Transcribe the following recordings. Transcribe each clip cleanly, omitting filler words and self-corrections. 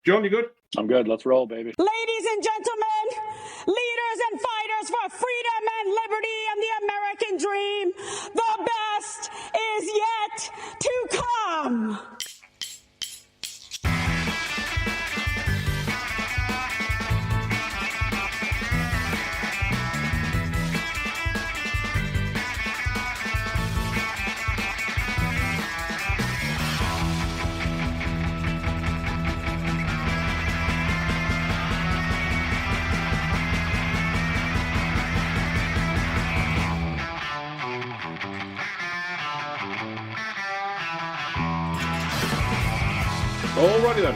John, you good? I'm good. Let's roll, baby. Ladies and gentlemen, leaders and fighters for freedom and liberty and the American dream, the best is yet to come. Alrighty then.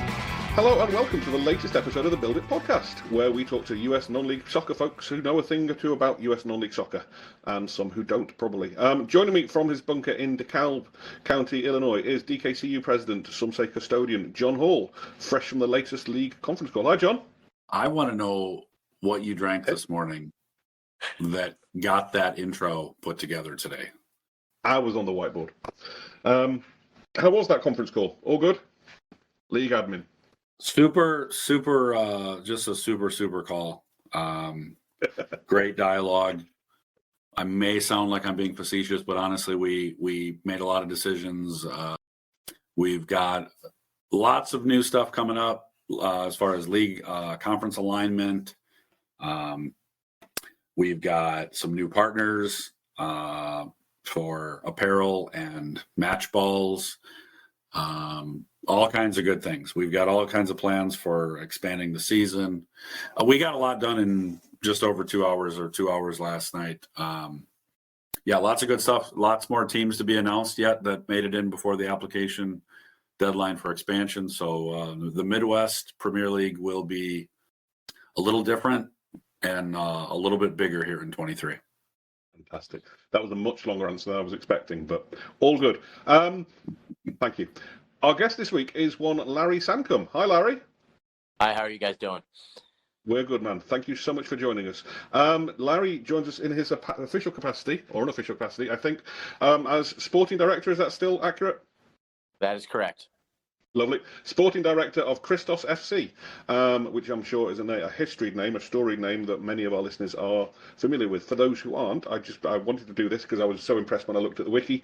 Hello and welcome to the latest episode of the Build It podcast, where we talk to US non-league soccer folks who know a thing or two about US non-league soccer, and some who don't, probably. Joining me from his bunker in DeKalb County, Illinois, is DKCU president, some say custodian, John Hall, fresh from the latest league conference call. Hi, John. I want to know what you drank this morning that got that intro put together today. I was on the whiteboard. How was that conference call? All good? League admin. Super, just a super call. Great dialogue. I may sound like I'm being facetious, but honestly, we made a lot of decisions. We've got lots of new stuff coming up as far as league conference alignment. We've got some new partners for apparel and match balls. All kinds of good things. We've got all kinds of plans for expanding the season. We got a lot done in just over 2 hours or 2 hours last night. Lots of good stuff. Lots more teams to be announced yet that made it in before the application deadline for expansion. So the Midwest Premier League will be a little different and a little bit bigger here in 23. Fantastic. That was a much longer answer than I was expecting, but all good. Thank you. Our guest this week is one Larry Sancombe. Hi, Larry. Hi, how are you guys doing? We're good, man. Thank you so much for joining us. Larry joins us in his official capacity, or unofficial capacity, I think, as sporting director. Is that still accurate? That is correct. Lovely. Sporting director of Christos FC, which I'm sure is a history name, a storied name that many of our listeners are familiar with. For those who aren't, I wanted to do this because I was so impressed when I looked at the wiki.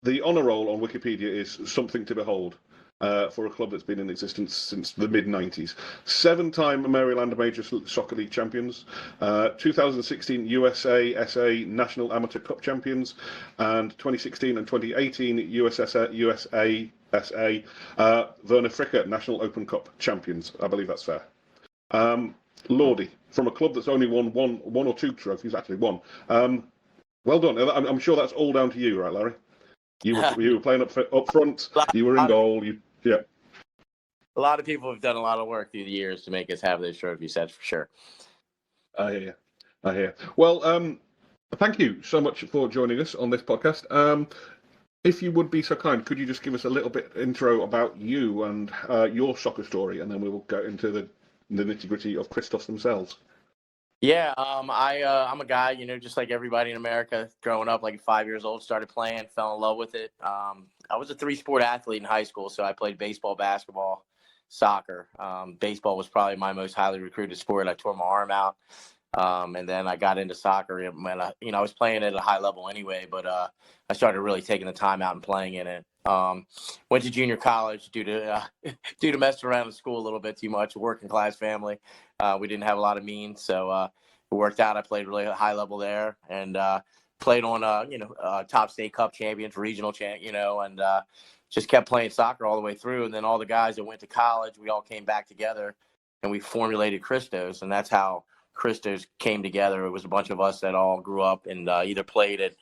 The honour roll on Wikipedia is something to behold for a club that's been in existence since the mid-90s. 7-time Maryland Major Soccer League champions, 2016 USSA National Amateur Cup champions, and 2016 and 2018 USSA Verna Fricker National Open Cup champions. I believe that's fair. Lordy, from a club that's only won one or two trophies, actually one. Well done. I'm sure that's all down to you, right, Larry? You were playing up front. You were in goal. A lot of people have done a lot of work through the years to make us have those trophies. That's for sure. I hear. Well, thank you so much for joining us on this podcast. If you would be so kind, could you just give us a little bit intro about you and your soccer story, and then we will go into the nitty-gritty of Christos themselves. Yeah, I'm a guy, just like everybody in America, growing up like 5 years old, started playing, fell in love with it. I was a 3-sport athlete in high school, so I played baseball, basketball, soccer. Baseball was probably my most highly recruited sport. I tore my arm out, and then I got into soccer. And I was playing at a high level anyway, but I started really taking the time out and playing in it. Went to junior college due to messing around in school a little bit too much. Working class family, we didn't have a lot of means, so it worked out. I played really high level there, and played on top state cup champions, regional and just kept playing soccer all the way through. And then all the guys that went to college, we all came back together, and we formulated Christos, and that's how Christos came together. It was a bunch of us that all grew up and either played at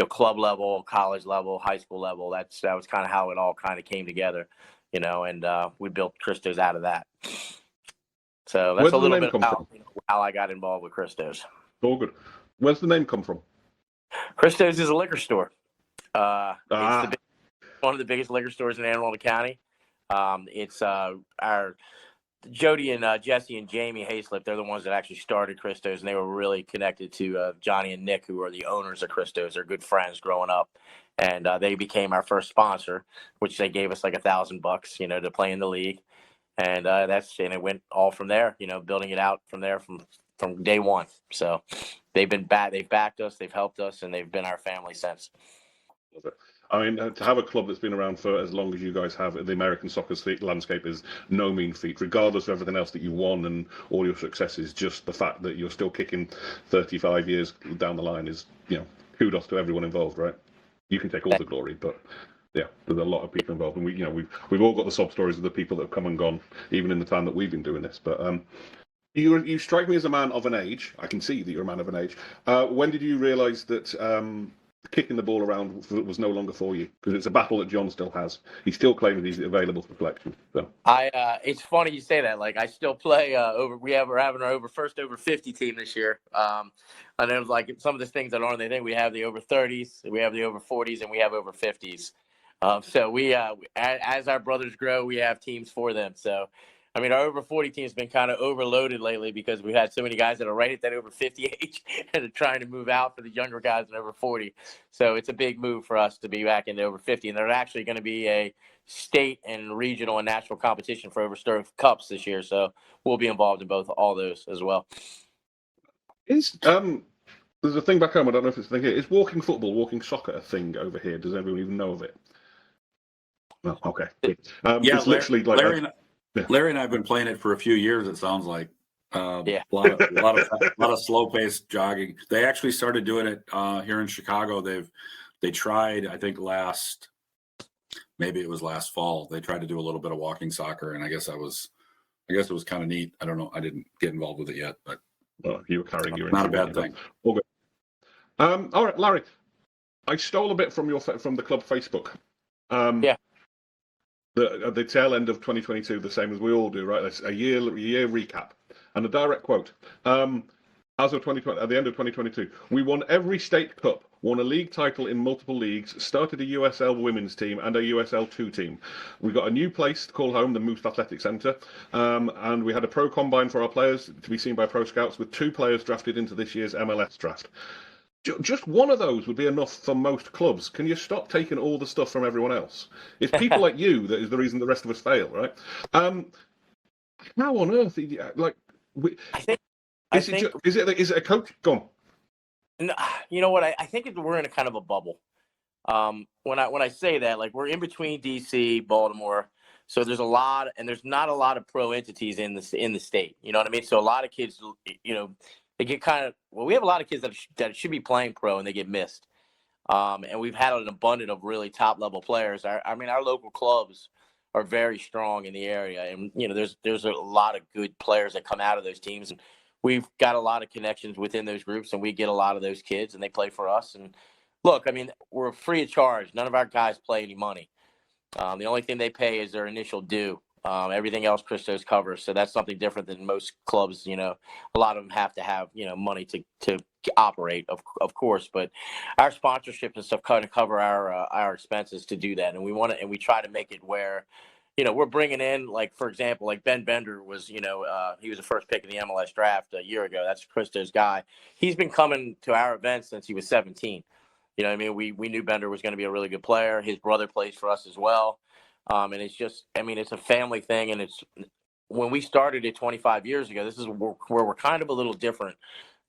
club level, college level, high school level. That was kind of how it all kind of came together, and we built Christos out of that. So that's a little bit about how I got involved with Christos. All good. Where's the name come from? Christos is a liquor store. It's one of the biggest liquor stores in Anne Arundel County. It's our Jody and Jesse and Jamie Hayslip. They're the ones that actually started Christos, and they were really connected to Johnny and Nick, who are the owners of Christos. They're good friends growing up, and they became our first sponsor, which they gave us like $1,000, to play in the league. And it went all from there, building it out from there from day one. So they've backed us, they've helped us, and they've been our family since. I mean, to have a club that's been around for as long as you guys have, the American soccer landscape is no mean feat, regardless of everything else that you won and all your successes. Just the fact that you're still kicking 35 years down the line is, kudos to everyone involved, right? You can take all the glory, but yeah, there's a lot of people involved, and we've all got the sob stories of the people that have come and gone, even in the time that we've been doing this. But you strike me as a man of an age. I can see that you're a man of an age. When did you realise that kicking the ball around was no longer for you? Because it's a battle that John still has. He still claims he's available for collection. So it's funny you say that. Like, I still play we're having our first over 50 team this year. And there's like some of the things that aren't the thing. We have the over 30s, we have the over 40s, and we have over 50s. So we as our brothers grow, we have teams for them. So I mean, our over 40 team has been kind of overloaded lately because we've had so many guys that are right at that over 50 age and are trying to move out for the younger guys in over 40. So it's a big move for us to be back into over 50. And there's actually going to be a state and regional and national competition for over cups this year. So we'll be involved in all those as well. There's a thing back home. I don't know if it's a thing here. Is walking soccer a thing over here? Does everyone even know of it? No. Okay. Yeah, it's literally like Larry and I have been playing it for a few years. It sounds like a lot of slow paced jogging. They actually started doing it here in Chicago. They tried, I think maybe it was last fall. They tried to do a little bit of walking soccer, and I guess it was kind of neat. I don't know. I didn't get involved with it yet, but you were carrying your. Not a bad thing. All good. All right, Larry. I stole a bit from the club Facebook. Yeah. The tail end of 2022, the same as we all do, right? That's a year recap, and a direct quote. As of 2020, at the end of 2022, we won every state cup, won a league title in multiple leagues, started a USL women's team and a USL 2 team. We got a new place to call home, the Moose Athletic Centre, and we had a pro combine for our players to be seen by pro scouts, with 2 players drafted into this year's MLS draft. Just one of those would be enough for most clubs. Can you stop taking all the stuff from everyone else? It's people like you that is the reason the rest of us fail, right? How on earth? Is it a coach? Go on. You know what? I think we're in a kind of a bubble. When I say that, like, we're in between DC, Baltimore, so there's not a lot of pro entities in the state. You know what I mean? So a lot of kids, they get we have a lot of kids that should be playing pro and they get missed. And we've had an abundance of really top level players. Our local clubs are very strong in the area, and there's a lot of good players that come out of those teams, and we've got a lot of connections within those groups, and we get a lot of those kids and they play for us. And look, I mean, we're free of charge. None of our guys play any money. The only thing they pay is their initial due. Everything else Christos covers. So that's something different than most clubs. A lot of them have to have, money to operate, of course, but our sponsorship and stuff kind of cover our expenses to do that. And we try to make it where, we're bringing in, like, for example, like Ben Bender was, he was the first pick in the MLS draft a year ago. That's Christos' guy. He's been coming to our events since he was 17. You know what I mean? We knew Bender was going to be a really good player. His brother plays for us as well. And it's just, it's a family thing. And when we started it 25 years ago, this is where we're kind of a little different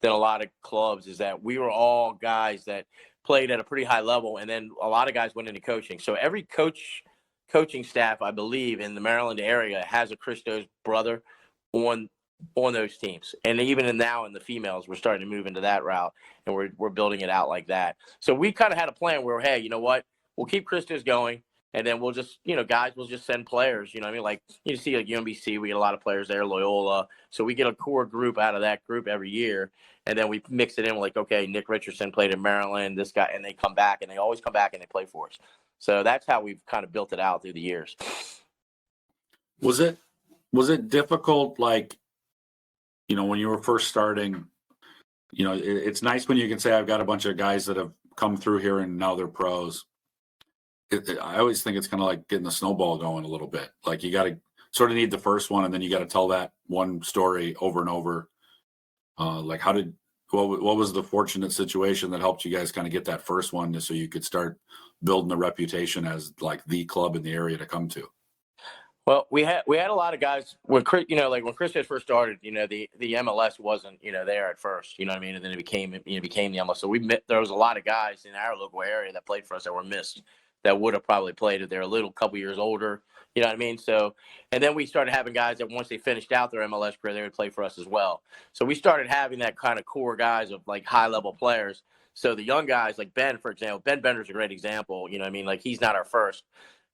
than a lot of clubs, is that we were all guys that played at a pretty high level. And then a lot of guys went into coaching. So every coaching staff, I believe, in the Maryland area has a Christos brother on those teams. And even now in the females, we're starting to move into that route, and we're building it out like that. So we kind of had a plan where, hey, you know what, we'll keep Christos going. And then we'll just, guys will just send players, like you see like UMBC, we get a lot of players there, Loyola. So we get a core group out of that group every year. And then we mix it in with, like, okay, Nick Richardson played in Maryland, this guy, and they come back, and they always come back and they play for us. So that's how we've kind of built it out through the years. Was it difficult, like, when you were first starting, it's nice when you can say, I've got a bunch of guys that have come through here and now they're pros. I always think it's kind of like getting the snowball going a little bit. Like, you got to sort of need the first one, and then you got to tell that one story over and over. Like, what was the fortunate situation that helped you guys kind of get that first one, so you could start building a reputation as like the club in the area to come to? Well, we had a lot of guys when Chris, like when Christos first started, the MLS wasn't, there at first, you know what I mean, and then it became the MLS. So there was a lot of guys in our local area that played for us that were missed that would have probably played if they're a little couple years older, you know what I mean. So, and then we started having guys that once they finished out their MLS career, they would play for us as well. So we started having that kind of core guys of like high level players. So the young guys like Ben, for example, Ben Bender's a great example. You know what I mean? Like he's not our first.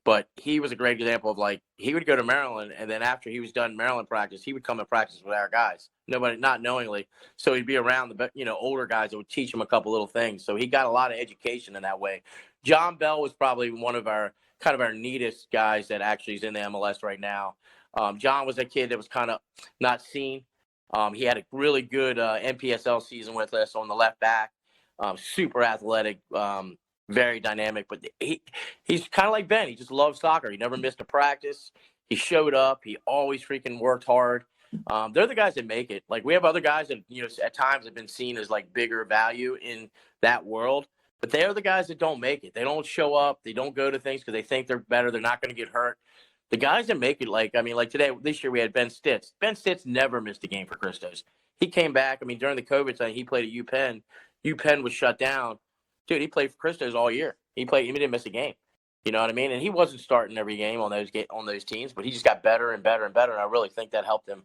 But he was a great example of like he would go to Maryland, and then after he was done Maryland practice, he would come and practice with our guys. Nobody, not knowingly, so he'd be around the older guys that would teach him a couple little things. So he got a lot of education in that way. John Bell was probably one of our neatest guys that actually is in the MLS right now. John was a kid that was kind of not seen. He had a really good NPSL season with us on the left back. Super athletic. Very dynamic, but he's kind of like Ben. He just loves soccer. He never missed a practice. He showed up. He always freaking worked hard. They're the guys that make it. Like we have other guys that at times have been seen as like bigger value in that world, but they are the guys that don't make it. They don't show up. They don't go to things because they think they're better. They're not going to get hurt. The guys that make it, like today, this year we had Ben Stitz. Ben Stitz never missed a game for Christos. He came back. During the COVID time, he played at UPenn. UPenn was shut down. Dude, he played for Christos all year. He didn't miss a game. You know what I mean? And he wasn't starting every game on those teams, but he just got better and better and better. And I really think that helped him,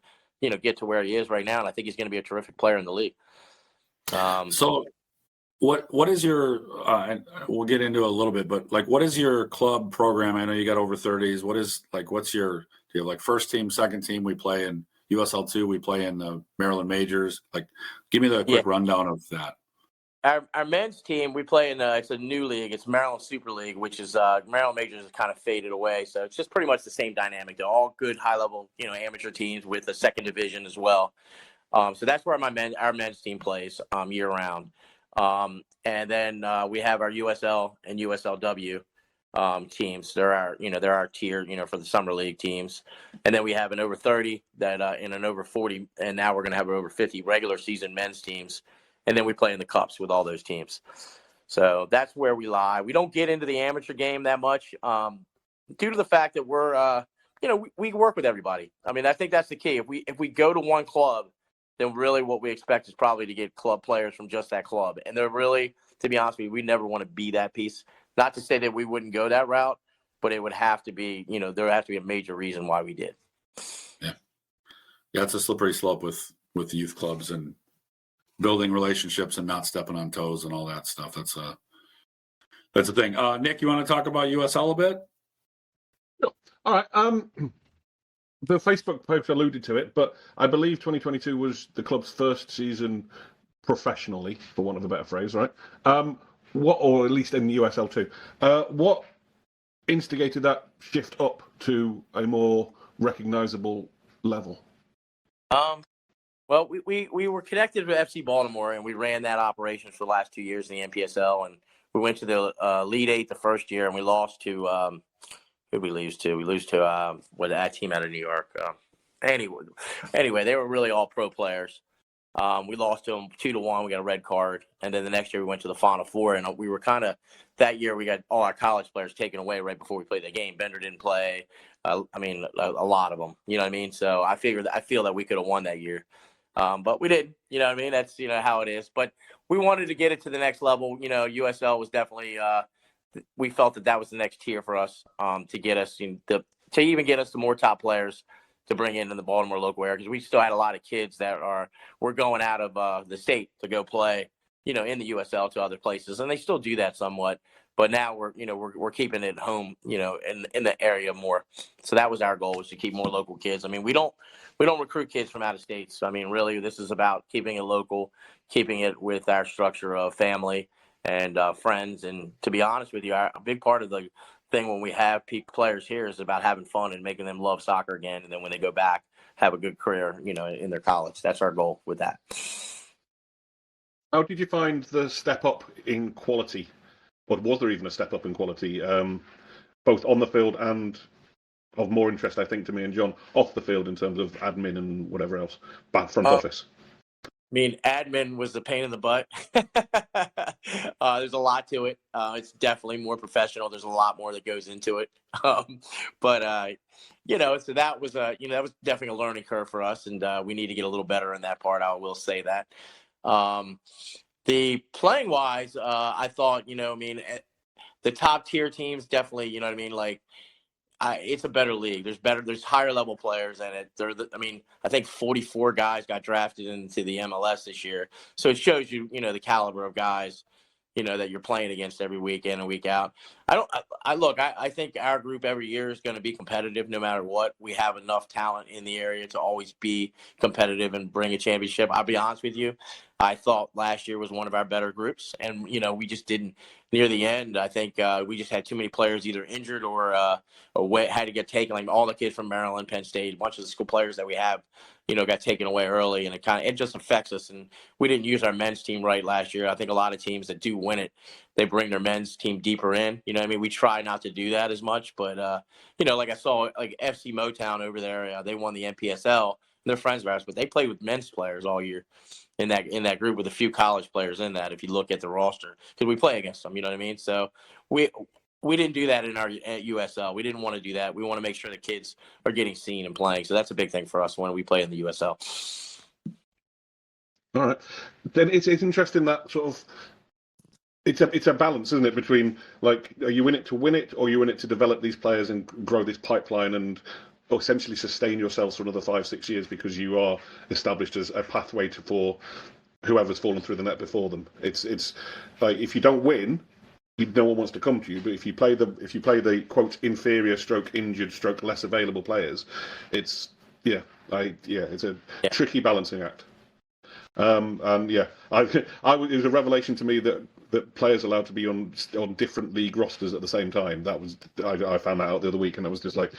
get to where he is right now. And I think he's going to be a terrific player in the league. So what is your we'll get into it a little bit, but like what is your club program? I know you got over 30s. Do you have like first team, second team? We play in USL2, we play in the Maryland Majors. Like give me the quick rundown of that. Our men's team, we play in it's a new league. It's Maryland Super League, which is Maryland Majors has kind of faded away. So it's just pretty much the same dynamic. They're all good high level, amateur teams with a second division as well. So that's where our men's team plays year round. And then we have our USL and USLW teams. They're our tier, for the summer league teams. And then we have an over 30 and an over 40, and now we're going to have an over 50 regular season men's teams. And then we play in the cups with all those teams. So that's where we lie. We don't get into the amateur game that much due to the fact that we're, we work with everybody. I think that's the key. If we go to one club, then really what we expect is probably to get club players from just that club. And they're really, to be honest with you, we never want to be that piece. Not to say that we wouldn't go that route, but it would have to be, there would have to be a major reason why we did. Yeah. Yeah, it's a slippery slope with youth clubs and building relationships and not stepping on toes and all that stuff. That's a thing. Nick, you want to talk about USL a bit? Sure. All right. The Facebook post alluded to it, but I believe 2022 was the club's first season professionally, for want of a better phrase, right? Or at least in the USL too. What instigated that shift up to a more recognizable level? Well, we were connected with FC Baltimore, and we ran that operation for the last 2 years in the NPSL, and we went to the Lead 8 the first year, and we lost to who we lose to? We lose to that team out of New York. Anyway, they were really all pro players. We lost to them 2-1. We got a red card, and then the next year we went to the Final Four, and we were that year we got all our college players taken away right before we played the game. Bender didn't play. A lot of them. You know what I mean? So I feel that we could have won that year. But we did, you know what I mean? That's, how it is. But we wanted to get it to the next level. USL was definitely, we felt that was the next tier for us to get us, to even get us to more top players to bring in the Baltimore local area. Because we still had a lot of kids that were going out of the state to go play, in the USL to other places. And they still do that somewhat. But now we're keeping it home, in the area more. So that was our goal, was to keep more local kids. We don't recruit kids from out of state. So really, this is about keeping it local, keeping it with our structure of family and friends. And to be honest with you, a big part of the thing when we have peak players here is about having fun and making them love soccer again. And then when they go back, have a good career, in their college. That's our goal with that. How did you find the step up in quality? Or was there even a step up in quality, both on the field and of more interest, I think, to me and John, off the field in terms of admin and whatever else, front office? Admin was the pain in the butt. There's a lot to it. It's definitely more professional. There's a lot more that goes into it. But So that was that was definitely a learning curve for us, and we need to get a little better in that part. I will say that. The playing wise, I thought, the top tier teams definitely, it's a better league. There's higher level players in it. I think 44 guys got drafted into the MLS this year. So it shows you, the caliber of guys, that you're playing against every week in and week out. I think our group every year is going to be competitive no matter what. We have enough talent in the area to always be competitive and bring a championship. I'll be honest with you. I thought last year was one of our better groups, and, we just didn't near the end. I think we just had too many players either injured or had to get taken. Like all the kids from Maryland, Penn State, a bunch of the school players that we have, got taken away early, and it just affects us. And we didn't use our men's team right last year. I think a lot of teams that do win it, they bring their men's team deeper in. We try not to do that as much, but like I saw like FC Motown over there, they won the NPSL. They're friends of ours, but they play with men's players all year in that group with a few college players in that. If you look at the roster, because we play against them, you know what I mean. So we didn't do that at USL. We didn't want to do that. We want to make sure the kids are getting seen and playing. So that's a big thing for us when we play in the USL. All right, then it's interesting that sort of it's a balance, isn't it, between like, are you in it to win it, or are you in it to develop these players and grow this pipeline and essentially sustain yourselves for another 5-6 years because you are established as a pathway for whoever's fallen through the net before them. It's like, if you don't win, no one wants to come to you. But if you play the quote inferior stroke injured stroke less available players, it's a tricky balancing act. And yeah, it was a revelation to me that players are allowed to be on different league rosters at the same time. I found that out the other week, and I was just like,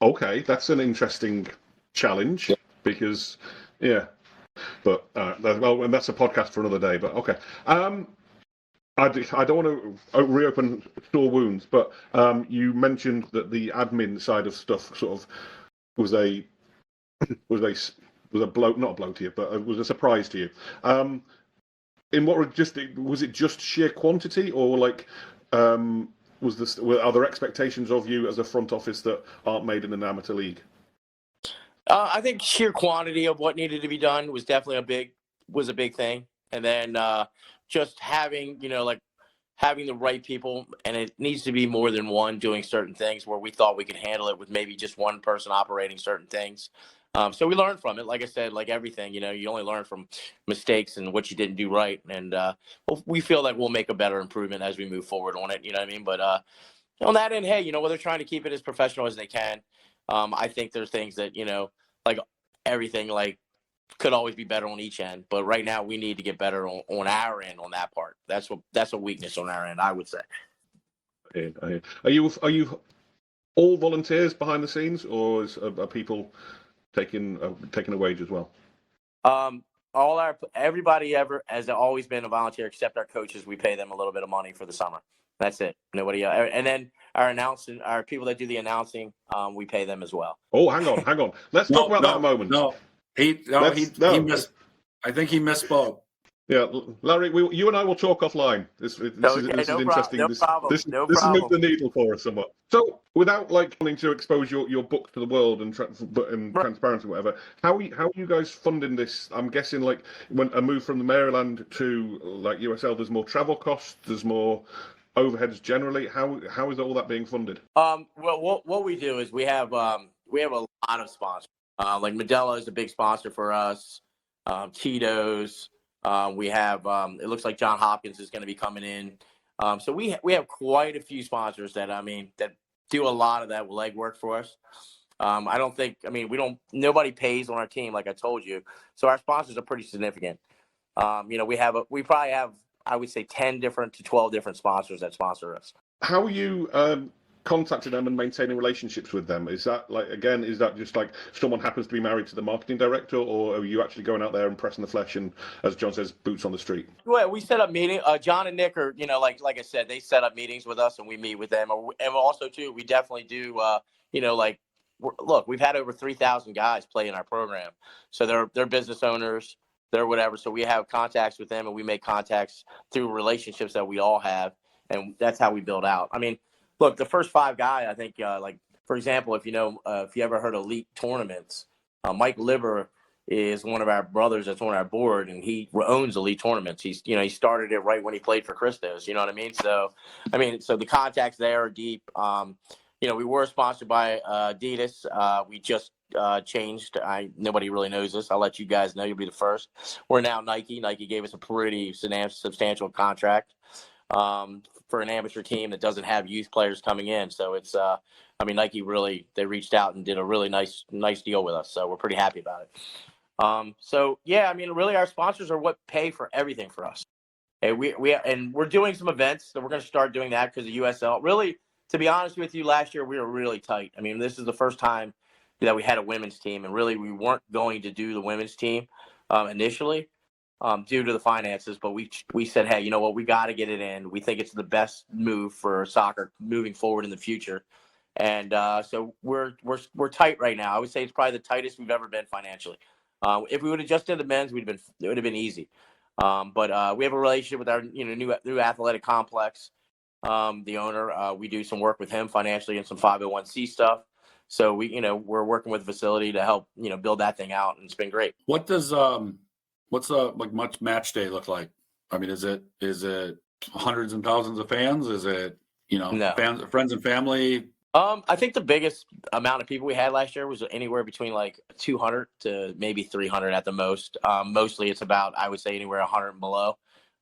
okay, that's an interesting challenge because, yeah. But well, and that's a podcast for another day. But okay, I don't want to reopen sore wounds, but you mentioned that the admin side of stuff sort of was a blow, not a blow to you, but it was a surprise to you. In what was it just sheer quantity, or like are there expectations of you as a front office that aren't made in an amateur league? I think sheer quantity of what needed to be done was definitely a big thing, and then just having having the right people, and it needs to be more than one doing certain things where we thought we could handle it with maybe just one person operating certain things. So we learned from it. Like I said, like everything, you only learn from mistakes and what you didn't do right. And we feel like we'll make a better improvement as we move forward on it. You know what I mean? But on that end, hey, they're trying to keep it as professional as they can. I think there's things that, like everything, like could always be better on each end. But right now we need to get better on our end on that part. That's a weakness on our end, I would say. Are you all volunteers behind the scenes, or are people taking a wage as well? Everybody ever has always been a volunteer except our coaches. We pay them a little bit of money for the summer. That's it. Nobody else. And then our people that do the announcing, we pay them as well. Oh, hang on. Let's talk about that a moment. No, he missed. I think he misspoke. Yeah, Larry, you and I will talk offline. This is interesting. This has moved the needle for us somewhat. So, without wanting to expose your book to the world and transparency, whatever, how are you guys funding this? I'm guessing when a move from the Maryland to USL, there's more travel costs, there's more overheads generally. How is all that being funded? Well, what we do is we have a lot of sponsors. Like Modelo is a big sponsor for us. Tito's. We have it looks like John Hopkins is going to be coming in. So we have quite a few sponsors that do a lot of that legwork for us. Nobody pays on our team, like I told you. So our sponsors are pretty significant. We probably have, I would say, 10 different to 12 different sponsors that sponsor us. How are you contacting them and maintaining relationships with them? Is that just someone happens to be married to the marketing director, or are you actually going out there and pressing the flesh and, as John says, boots on the street? Well, we set up meetings. John and Nick are, like I said, they set up meetings with us and we meet with them. And also too, we definitely do, look, we've had over 3,000 guys play in our program. So they're business owners, they're whatever. So we have contacts with them, and we make contacts through relationships that we all have. And that's how we build out. I mean, look, the first 5 guys, I think for example, if you ever heard of elite tournaments, Mike Libber is one of our brothers that's on our board, and he owns elite tournaments. He started it right when he played for Christos. You know what I mean? So the contacts there are deep. We were sponsored by Adidas. We just changed. Nobody really knows this. I'll let you guys know. You'll be the first. We're now Nike. Nike gave us a pretty substantial contract for an amateur team that doesn't have youth players coming in. So it's, Nike really, they reached out and did a really nice deal with us. So we're pretty happy about it. Really our sponsors are what pay for everything for us. And we're doing some events, so we're going to start doing that because the USL really, to be honest with you, last year we were really tight. I mean, this is the first time that we had a women's team, and really we weren't going to do the women's team initially due to the finances. But we said, hey, you know what, we got to get it in. We think it's the best move for soccer moving forward in the future. And so we're tight right now. I would say it's probably the tightest we've ever been financially. If we would have just did the men's, it would have been easy. But we have a relationship with our new athletic complex. The owner, we do some work with him financially and some 501c stuff. So we're working with the facility to help build that thing out, and it's been great. What does what's much match day look like? I mean, is it hundreds and thousands of fans? Is it No. fans, friends and family? I think the biggest amount of people we had last year was anywhere between like 200 to maybe 300 at the most. Mostly it's about, I would say, anywhere 100 and below.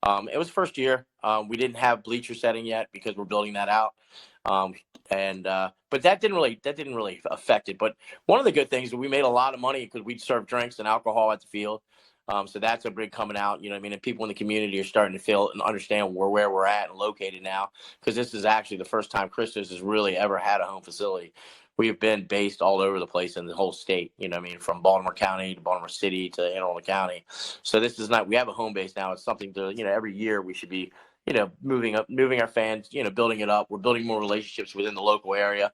It was first year. We didn't have bleacher setting yet because we're building that out. But that didn't really affect it. But one of the good things is we made a lot of money because we'd serve drinks and alcohol at the field. So that's a big coming out, and people in the community are starting to feel and understand where we're at and located now, because this is actually the first time Christos has really ever had a home facility. We have been based all over the place in the whole state, from Baltimore County to Baltimore City to Anne Arundel County. So this is we have a home base now. It's something to, every year we should be, moving our fans, building it up. We're building more relationships within the local area.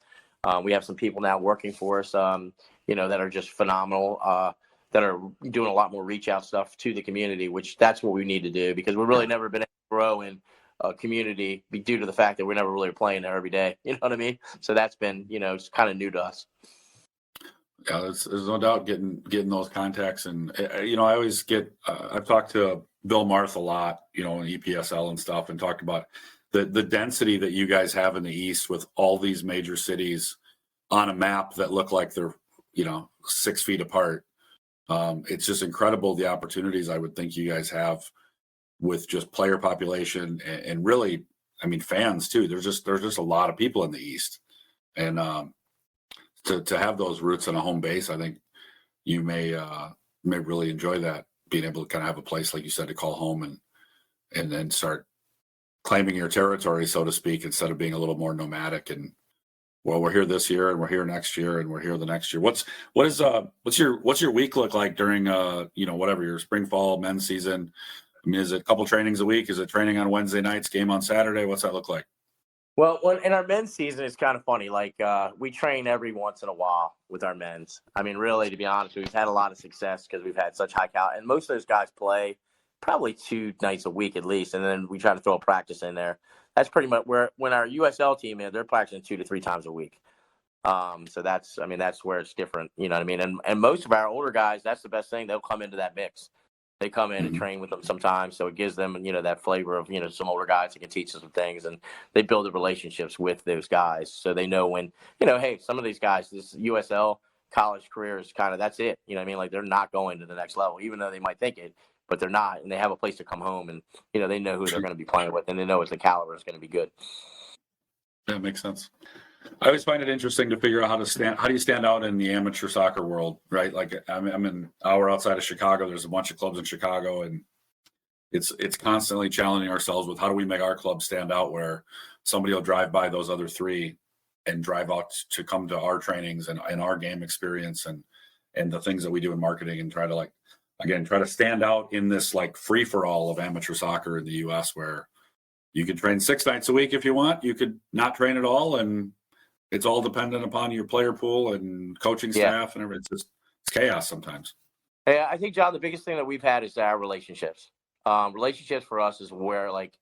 We have some people now working for us, that are just phenomenal, that are doing a lot more reach out stuff to the community, which that's what we need to do, because we've really never been able to grow in a community due to the fact that we're never really playing there every day. You know what I mean? So that's been, it's kind of new to us. Yeah, there's no doubt getting those contacts. And, I always I've talked to Bill Marth a lot, in EPSL and stuff, and talked about the density that you guys have in the East with all these major cities on a map that look like they're, 6 feet apart. It's just incredible the opportunities I would think you guys have with just player population and really, fans too. There's just a lot of people in the East, and to have those roots in a home base, I think you may really enjoy that, being able to kind of have a place, like you said, to call home and then start claiming your territory, so to speak, instead of being a little more nomadic and, well, we're here this year and we're here next year and we're here the next year. What's your week look like during whatever your spring, fall, men's season? Is it a couple trainings a week? Is it training on Wednesday nights, game on Saturday? What's that look like? Well, in our men's season, it's kind of funny. Like we train every once in a while with our men's. Really, to be honest, we've had a lot of success because we've had such high caliber, and most of those guys play probably 2 nights a week at least, and then we try to throw a practice in there. That's pretty much when our USL team is, they're practicing 2 to 3 times a week. So that's where it's different, you know what I mean? And most of our older guys, that's the best thing. They'll come into that mix. They come in and train with them sometimes. So it gives them, that flavor of, some older guys that can teach them some things, and they build the relationships with those guys. So they know when, hey, some of these guys, this USL college career is kind of, that's it. You know what I mean? Like, they're not going to the next level, even though they might think it, but they're not, and they have a place to come home, and, they know who they're going to be playing with, and they know it's the caliber is going to be good. Yeah, makes sense. I always find it interesting to figure out how do you stand out in the amateur soccer world, right? Like I'm an hour outside of Chicago. There's a bunch of clubs in Chicago, and it's constantly challenging ourselves with how do we make our club stand out, where somebody will drive by those other 3 and drive out to come to our trainings and our game experience and the things that we do in marketing, and try to stand out in this like free for all of amateur soccer in the U.S., where you can train 6 nights a week if you want. You could not train at all, and it's all dependent upon your player pool and coaching staff and everything. It's chaos sometimes. Yeah, I think, John, the biggest thing that we've had is our relationships. Relationships for us is where, like,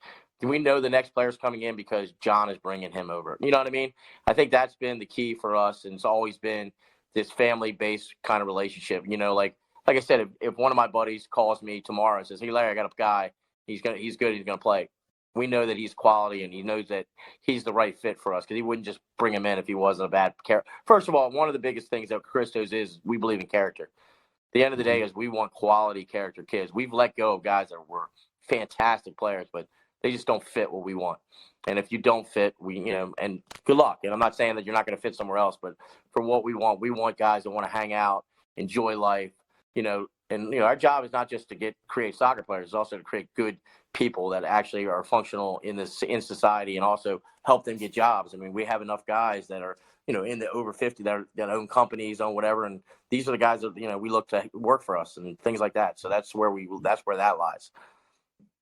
we know the next player's coming in because John is bringing him over. You know what I mean? I think that's been the key for us, and it's always been this family-based kind of relationship. You know, like I said, if one of my buddies calls me tomorrow and says, "Hey, Larry, I got a guy. He's good. He's gonna play." We know that he's quality, and he knows that he's the right fit for us, because he wouldn't just bring him in if he wasn't a bad character. First of all, one of the biggest things that Christos is, we believe in character. At the end of the day is we want quality character kids. We've let go of guys that were fantastic players, but they just don't fit what we want. And if you don't fit, and good luck. And I'm not saying that you're not going to fit somewhere else, but for what we want guys that want to hang out, enjoy life, and our job is not just to create soccer players, it's also to create good people that actually are functional in society, and also help them get jobs. I mean, we have enough guys that are, in the over 50 that own companies, own whatever. And these are the guys that, we look to work for us and things like that. So that's where that lies.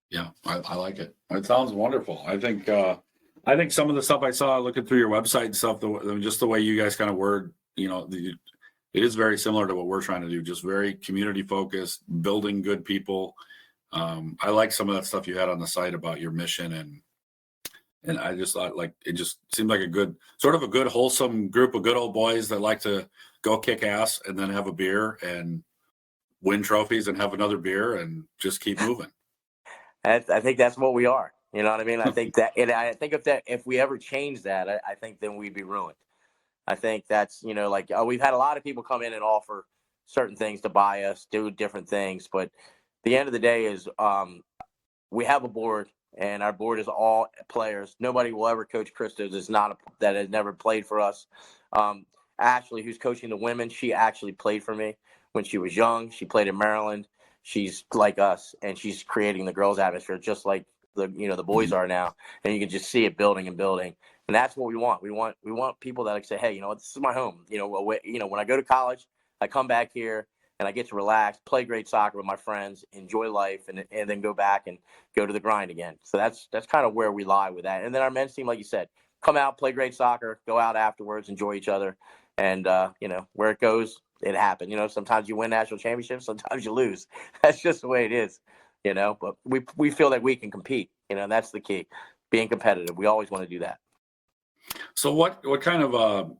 Yeah, I like it. It sounds wonderful. I think some of the stuff I saw looking through your website and stuff, just the way you guys kind of word, it is very similar to what we're trying to do. Just very community focused, building good people. I like some of that stuff you had on the site about your mission, and I just thought, like, it just seemed like a good wholesome group of good old boys that like to go kick ass and then have a beer and win trophies and have another beer and just keep moving. I think that's what we are. You know what I mean? I think that, and I think if we ever change that, I think then we'd be ruined. I think that's, we've had a lot of people come in and offer certain things to buy us, do different things. But the end of the day is we have a board, and our board is all players. Nobody will ever coach Christos that has never played for us. Ashley, who's coaching the women, she actually played for me when she was young. She played in Maryland. She's like us, and she's creating the girls' atmosphere just like the boys are now. And you can just see it building and building. And that's what we want. We want people that say, hey, this is my home. When I go to college, I come back here and I get to relax, play great soccer with my friends, enjoy life, and then go back and go to the grind again. So that's kind of where we lie with that. And then our men's team, like you said, come out, play great soccer, go out afterwards, enjoy each other. And, where it goes, it happens. Sometimes you win national championships, sometimes you lose. That's just the way it is, but we feel that we can compete. That's the key, being competitive. We always want to do that. So what kind of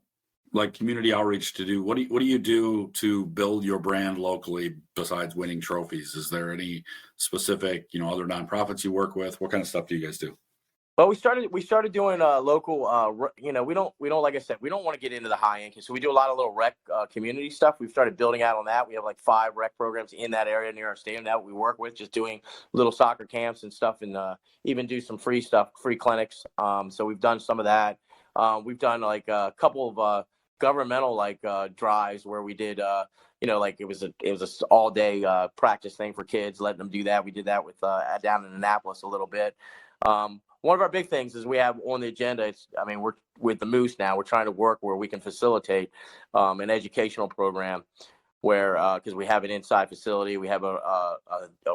community outreach to do? What do you do to build your brand locally besides winning trophies? Is there any specific, other nonprofits you work with? What kind of stuff do you guys do? Well, we started doing local. We don't like I said, we don't want to get into the high end, so we do a lot of little rec community stuff. We've started building out on that. We have like 5 rec programs in that area near our stadium that we work with, just doing little soccer camps and stuff, and even do some free free clinics. So we've done some of that. We've done like a couple of governmental drives where we did it was a all day practice thing for kids, letting them do that. We did that with down in Annapolis a little bit. One of our big things is we have on the agenda, we're with the Moose now, we're trying to work where we can facilitate an educational program where, because we have an inside facility, we have a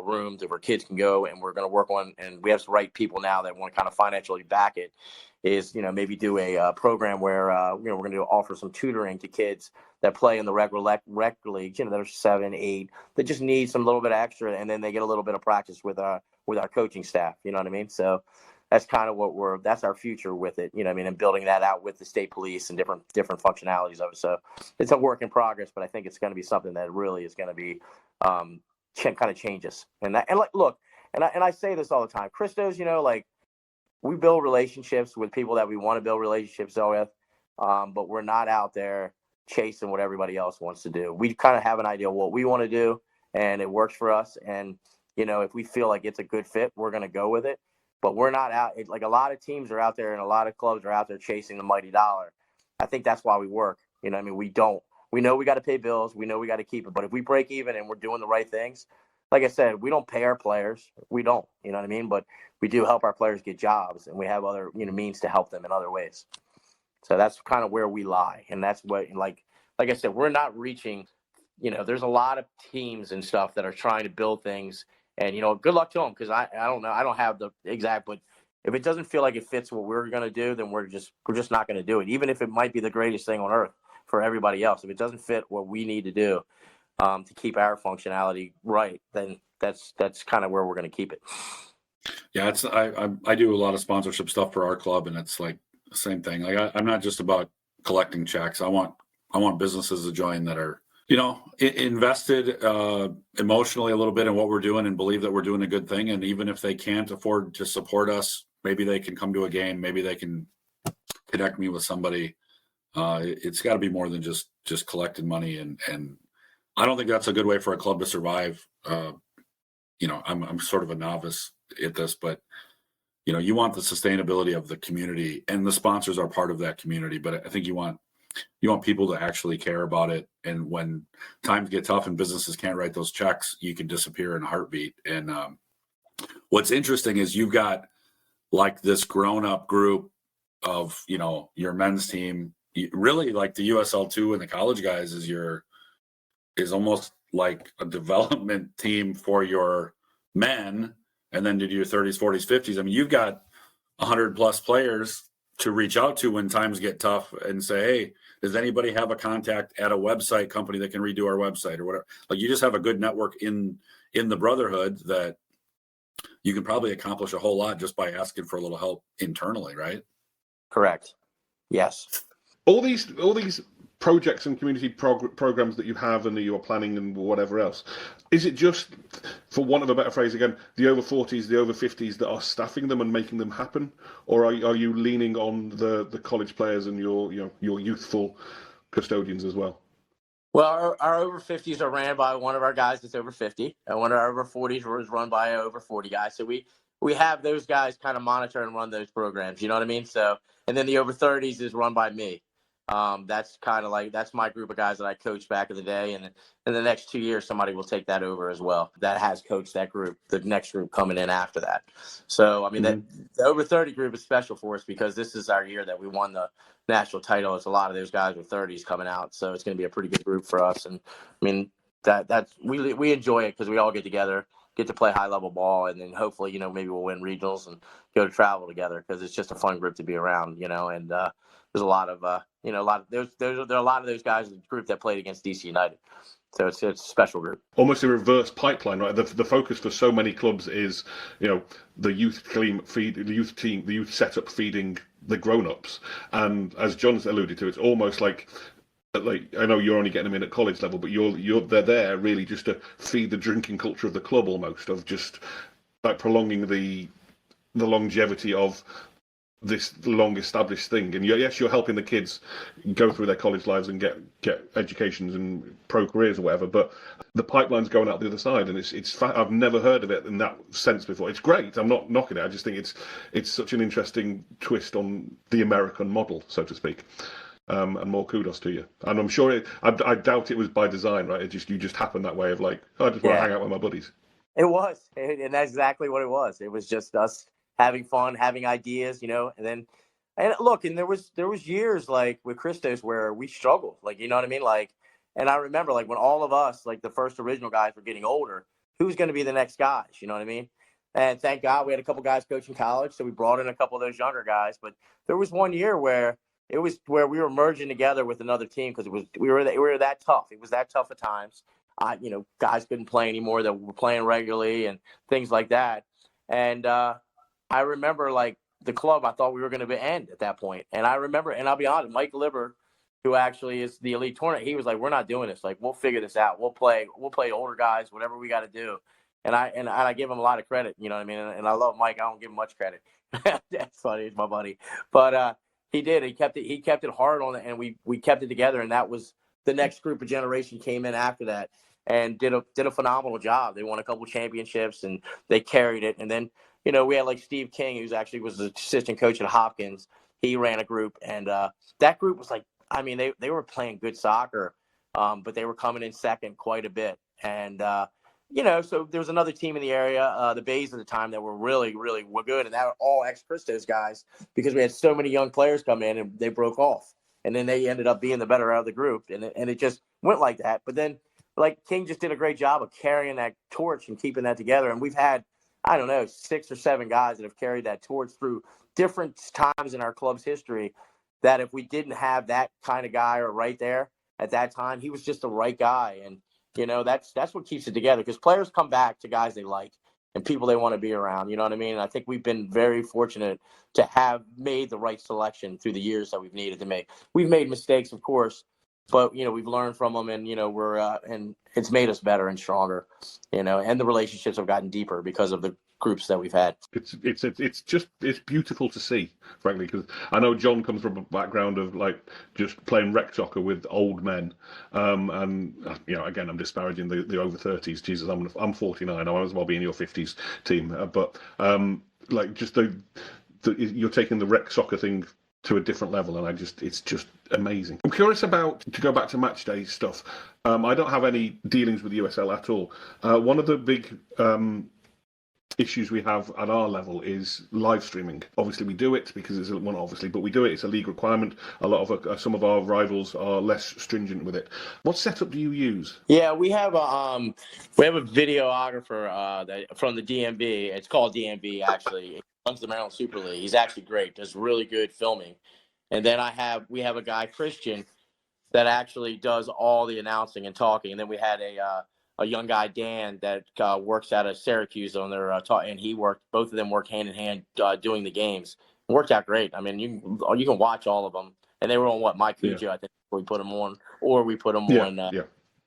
room where kids can go, and we're going to work on, and we have the right people now that want to kind of financially back it, is, maybe do a program where, we're going to offer some tutoring to kids that play in the rec leagues, that are 7, 8, that just need some little bit of extra, and then they get a little bit of practice with our coaching staff, you know what I mean? So that's kind of that's our future with it, and building that out with the state police and different functionalities of it. So it's a work in progress, but I think it's going to be something that really is going to be kind of changes. And I say this all the time, Christos, we build relationships with people that we want to build relationships with, but we're not out there chasing what everybody else wants to do. We kind of have an idea of what we want to do, and it works for us. And, if we feel like it's a good fit, we're going to go with it. But we're not out. Like a lot of teams are out there, and a lot of clubs are out there chasing the mighty dollar. I think that's why we work. We know we got to pay bills. We know we got to keep it. But if we break even and we're doing the right things, like I said, we don't pay our players. We don't, but we do help our players get jobs, and we have other, means to help them in other ways. So that's kind of where we lie. And that's what, like I said, we're not reaching, there's a lot of teams and stuff that are trying to build things. And, good luck to them, because I don't know. I don't have the exact, but if it doesn't feel like it fits what we're going to do, then we're just not going to do it. Even if it might be the greatest thing on earth for everybody else. If it doesn't fit what we need to do to keep our functionality right, then that's kind of where we're going to keep it. Yeah, I do a lot of sponsorship stuff for our club, and it's like the same thing. Like I'm not just about collecting checks. I want businesses to join that are, invested emotionally a little bit in what we're doing and believe that we're doing a good thing. And even if they can't afford to support us, maybe they can come to a game. Maybe they can connect me with somebody. It's got to be more than just collecting money. And I don't think that's a good way for a club to survive. I'm sort of a novice at this, but you want the sustainability of the community, and the sponsors are part of that community. But I think you want people to actually care about it. And when times get tough and businesses can't write those checks, you can disappear in a heartbeat. And what's interesting is you've got like this grown-up group of, your men's team, really like the USL2 and the college guys is almost like a development team for your men, and then to do your 30s, 40s, 50s. I mean, you've got 100 plus players to reach out to when times get tough and say, hey, does anybody have a contact at a website company that can redo our website or whatever? Like, you just have a good network in the brotherhood that you can probably accomplish a whole lot just by asking for a little help internally, right? Correct. Yes. All these projects and community programs that you have and that you are planning and whatever else, is it just, for want of a better phrase again, the over 40s, the over 50s that are staffing them and making them happen, or are you leaning on the college players and your youthful custodians as well? Well, our over 50s are ran by one of our guys that's over 50, and one of our over 40s was run by an over 40 guy. So we have those guys kind of monitor and run those programs. You know what I mean? So, and then the over 30s is run by me. That's kind of like, that's my group of guys that I coached back in the day. And in the next 2 years, somebody will take that over as well. That has coached that group, the next group coming in after that. So, I mean, the over 30 group is special for us because this is our year that we won the national title. It's a lot of those guys with 30s coming out. So it's going to be a pretty good group for us. And I mean, we enjoy it because we all get together, get to play high level ball. And then hopefully, maybe we'll win regionals and go to travel together because it's just a fun group to be around, and, there's a lot of, there are a lot of those guys in the group that played against DC United. So it's a special group. Almost a reverse pipeline, right? The focus for so many clubs is, the youth team the youth setup feeding the grown-ups. And as John's alluded to, it's almost like I know you're only getting them in at college level, but they're there really just to feed the drinking culture of the club, almost, of just like prolonging the longevity of this long established thing. And yes, you're helping the kids go through their college lives and get educations and pro careers or whatever, but the pipeline's going out the other side, and it's I've never heard of it in that sense before. It's great. I'm not knocking it. I just think it's such an interesting twist on the American model, so to speak. And more kudos to you. And I'm sure I doubt it was by design, right? You just happened that way of like, I just want to hang out with my buddies. It was, and that's exactly what it was. It was just us having fun, having ideas, and look, and there was years like with Christos where we struggled, like, you know what I mean? Like, and I remember like when all of us, like the first original guys were getting older, who's going to be the next guys? You know what I mean? And thank God we had a couple guys coaching college. So we brought in a couple of those younger guys, but there was one year where we were merging together with another team because we were that tough. It was that tough at times. Guys couldn't play anymore that were playing regularly and things like that. And, I remember like the club, I thought we were going to end at that point. And I remember, and I'll be honest, Mike Liber, who actually is the elite tournament, he was like, we're not doing this. Like, we'll figure this out. We'll play older guys, whatever we got to do. And I give him a lot of credit, you know what I mean? And I love Mike. I don't give him much credit. That's funny. He's my buddy. But he did. He kept it hard on it, and we kept it together. And that was the next group of generation came in after that and did a phenomenal job. They won a couple championships, and they carried it. And then, we had like Steve King, who's actually was the assistant coach at Hopkins. He ran a group, and that group was like, I mean, they were playing good soccer, but they were coming in second quite a bit. And, so there was another team in the area, the Bays at the time, that were really, really good. And that were all ex-Christos guys because we had so many young players come in and they broke off. And then they ended up being the better out of the group. And it just went like that. But then, like, King just did a great job of carrying that torch and keeping that together. And we've had, I don't know, 6 or 7 guys that have carried that torch through different times in our club's history that if we didn't have that kind of guy or right there at that time, he was just the right guy. And, that's what keeps it together because players come back to guys they like. and people they want to be around. You know what I mean? And I think we've been very fortunate to have made the right selection through the years that we've needed to make. We've made mistakes, of course, but we've learned from them, and we're and it's made us better and stronger. And the relationships have gotten deeper because of the groups that we've had. It's beautiful to see, frankly, because I know John comes from a background of like just playing rec soccer with old men, and again, I'm disparaging the over 30s. Jesus, I'm 49. I might as well be in your 50s team, but like just you're taking the rec soccer thing to a different level, and it's just amazing. I'm curious to go back to match day stuff. I don't have any dealings with the USL at all. One of the big issues we have at our level is live streaming. Obviously, we do it because it's but we do it. It's a league requirement. A lot of some of our rivals are less stringent with it. What setup do you use? Yeah, we have a videographer from the DMV. It's called DMV actually. It runs the Maryland Super League. He's actually great. Does really good filming. And then we have a guy, Christian, that actually does all the announcing and talking. And then we had a young guy, Dan, that works out of Syracuse on their and both of them work hand in hand doing the games. It worked out great. I mean, you can watch all of them, and they were on My Cujo, I think we put them on, or we put them on.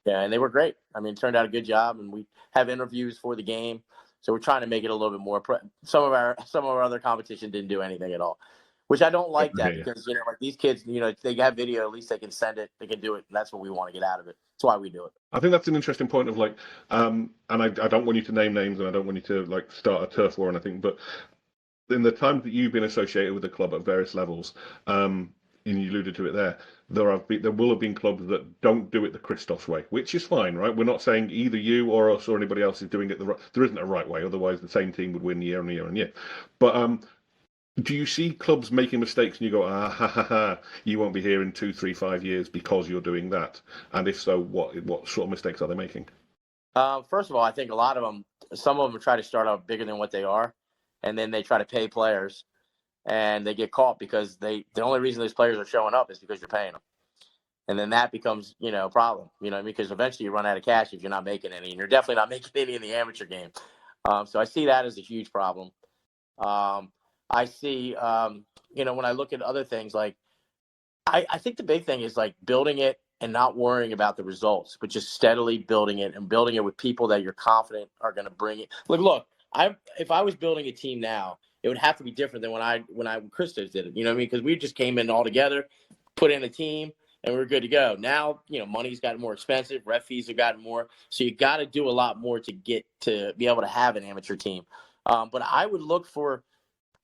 Yeah, and they were great. I mean, it turned out a good job, and we have interviews for the game, so we're trying to make it a little bit more. Some of our other competition didn't do anything at all, which I don't like that because like these kids, they have video. At least they can send it, they can do it, and that's what we want to get out of it. That's why we do it. I think that's an interesting point of like, and I don't want you to name names, and I don't want you to like start a turf war or anything, but in the time that you've been associated with the club at various levels, and you alluded to it there will have been clubs that don't do it the Christos way, which is fine, right? We're not saying either you or us or anybody else is doing it there isn't a right way, otherwise the same team would win year and year and year. But do you see clubs making mistakes and you go, you won't be here in 2, 3, 5 years because you're doing that? And if so, what sort of mistakes are they making? First of all, I think some of them try to start out bigger than what they are, and then they try to pay players, and they get caught because the only reason those players are showing up is because you're paying them. And then that becomes, a problem, because eventually you run out of cash if you're not making any, and you're definitely not making any in the amateur game. So I see that as a huge problem. I see, when I look at other things, like I think the big thing is like building it and not worrying about the results, but just steadily building it and building it with people that you're confident are going to bring it. Look, if I was building a team now, it would have to be different than when Christos did it. You know what I mean? Because we just came in all together, put in a team, and we're good to go. Now, money's gotten more expensive. Ref fees have gotten more. So you got to do a lot more to get to be able to have an amateur team. But I would look for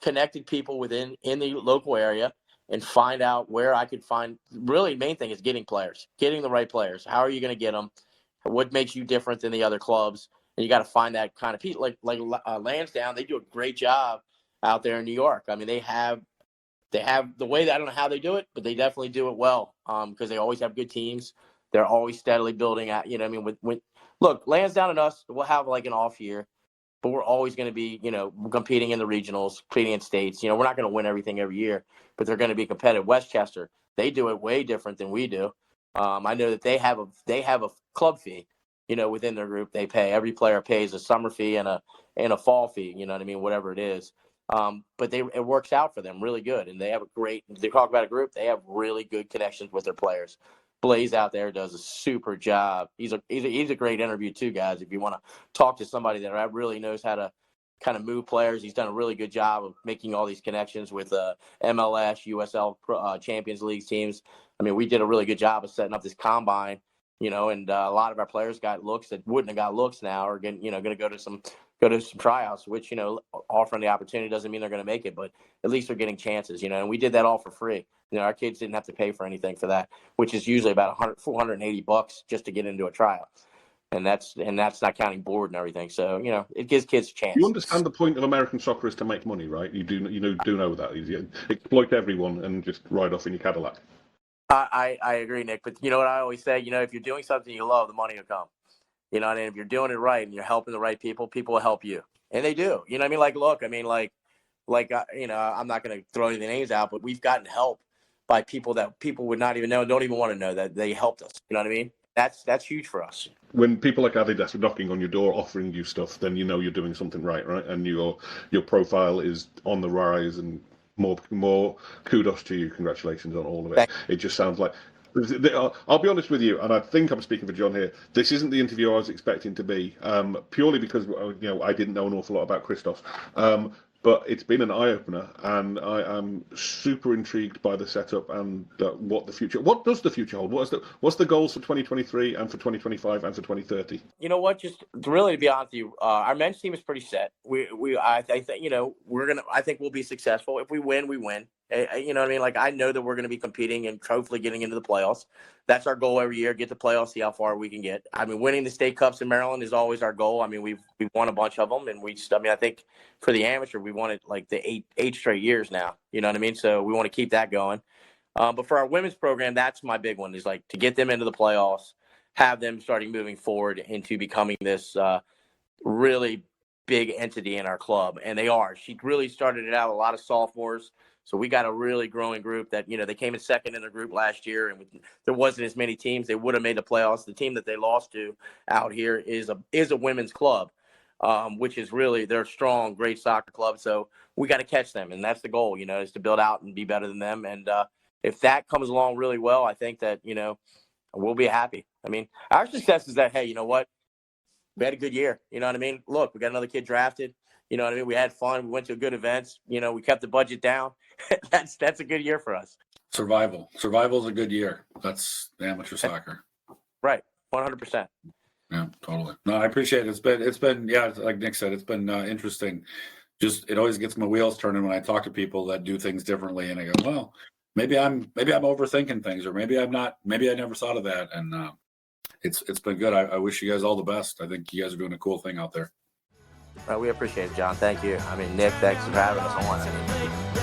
connected people in the local area and find out where I could find. Really, main thing is getting the right players. How are you going to get them? What makes you different than the other clubs? And you got to find that kind of people. Like Lansdowne, they do a great job out there in New York. I mean, they have the way that I don't know how they do it, but they definitely do it well because they always have good teams. They're always steadily building out. You know what I mean? Look, Lansdowne and us, we'll have like an off year, but we're always going to be, competing in the regionals, competing in states. We're not going to win everything every year, but they're going to be competitive. Westchester, they do it way different than we do. I know that they have a club fee, within their group. They pay, every player pays a summer fee and a fall fee. You know what I mean? Whatever it is. But it works out for them really good, and they talk about a group. They have really good connections with their players. Blaze out there does a super job. He's a great interview too, guys. If you want to talk to somebody that really knows how to kind of move players, he's done a really good job of making all these connections with MLS, USL Champions League teams. I mean, we did a really good job of setting up this combine, and a lot of our players got looks that wouldn't have got looks now, or going to go to some tryouts, which, offering the opportunity doesn't mean they're going to make it, but at least they're getting chances, and we did that all for free. Our kids didn't have to pay for anything for that, which is usually about $480 just to get into a tryout. And that's not counting board and everything. So, it gives kids a chance. You understand the point of American soccer is to make money, right? You do know that. You exploit everyone and just ride off in your Cadillac. I agree, Nick. But you know what I always say? If you're doing something you love, the money will come. And if you're doing it right and you're helping the right people will help you. And they do. You know what I mean? Like, look, I mean, I'm not going to throw any names out, but we've gotten help by people that people would not even know, don't even want to know that they helped us. You know what I mean? That's huge for us. when people like Adidas are knocking on your door offering you stuff, then you know you're doing something right, and your profile is on the rise, and more kudos to you. Congratulations on all of it. Thank It just sounds like. I'll be honest with you, and I think I'm speaking for John here. This isn't the interview I was expecting to be, purely because I didn't know an awful lot about Christos. But it's been an eye-opener, and I am super intrigued by the setup and what the future. What does the future hold? What's the goals for 2023 and for 2025 and for 2030? You know what? Just really, to be honest with you, our men's team is pretty set. I think I think we'll be successful. If we win, we win. You know what I mean? Like, I know that we're going to be competing and hopefully getting into the playoffs. That's our goal every year: get the playoffs, see how far we can get. I mean, winning the state cups in Maryland is always our goal. I mean, we've won a bunch of them, and I think for the amateur, we won it like the eight straight years now. You know what I mean? So we want to keep that going. But for our women's program, that's my big one, is like to get them into the playoffs, have them starting moving forward into becoming this really big entity in our club. And they are. She really started it out, a lot of sophomores. So we got a really growing group that, they came in second in their group last year, and there wasn't as many teams. They would have made the playoffs. The team that they lost to out here is a women's club, which is really, they're a strong, great soccer club. So we got to catch them. And that's the goal, is to build out and be better than them. And if that comes along really well, I think that, we'll be happy. I mean, our success is that, hey, you know what? We had a good year. You know what I mean? Look, we got another kid drafted. You know what I mean? We had fun. We went to good events. We kept the budget down. That's a good year for us. Survival is a good year. That's amateur soccer. Right. 100%. Yeah, totally. No, I appreciate it. It's been, yeah, like Nick said, it's been interesting. Just, it always gets my wheels turning when I talk to people that do things differently, and I go, well, maybe I'm overthinking things, or maybe I'm not. Maybe I never thought of that, and it's been good. I wish you guys all the best. I think you guys are doing a cool thing out there. We appreciate it, John. Thank you. I mean, Nick, thanks for having us on.